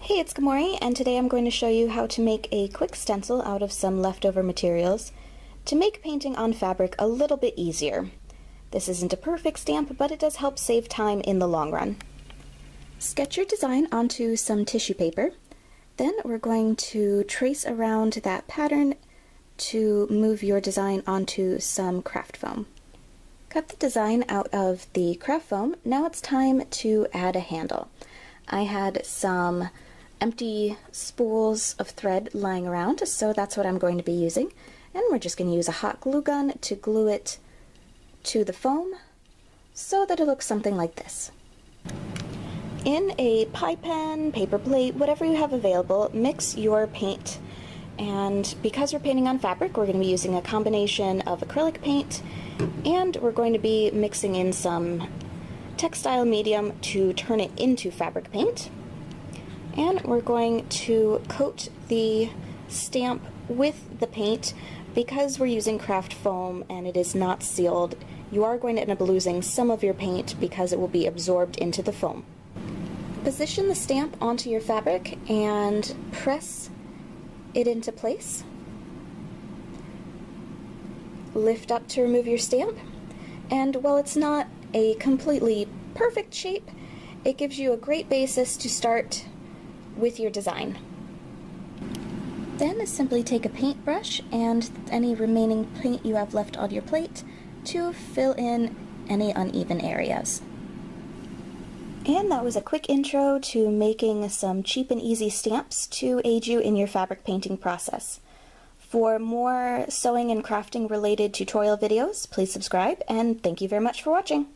Hey, it's Gamori, and today I'm going to show you how to make a quick stencil out of some leftover materials to make painting on fabric a little bit easier. This isn't a perfect stamp, but it does help save time in the long run. Sketch your design onto some tissue paper. Then we're going to trace around that pattern to move your design onto some craft foam. Cut the design out of the craft foam. Now it's time to add a handle. I had some empty spools of thread lying around, so that's what I'm going to be using. And we're just going to use a hot glue gun to glue it to the foam so that it looks something like this. In a pie pen, paper plate, whatever you have available, mix your paint. And because we're painting on fabric, we're going to be using a combination of acrylic paint, and we're going to be mixing in some textile medium to turn it into fabric paint. And we're going to coat the stamp with the paint. Because we're using craft foam and it is not sealed, you are going to end up losing some of your paint because it will be absorbed into the foam. Position the stamp onto your fabric and press it into place. Lift up to remove your stamp, and while it's not a completely perfect shape, it gives you a great basis to start with your design. Then simply take a paintbrush and any remaining paint you have left on your plate to fill in any uneven areas. And that was a quick intro to making some cheap and easy stamps to aid you in your fabric painting process. For more sewing and crafting related tutorial videos, please subscribe, and thank you very much for watching.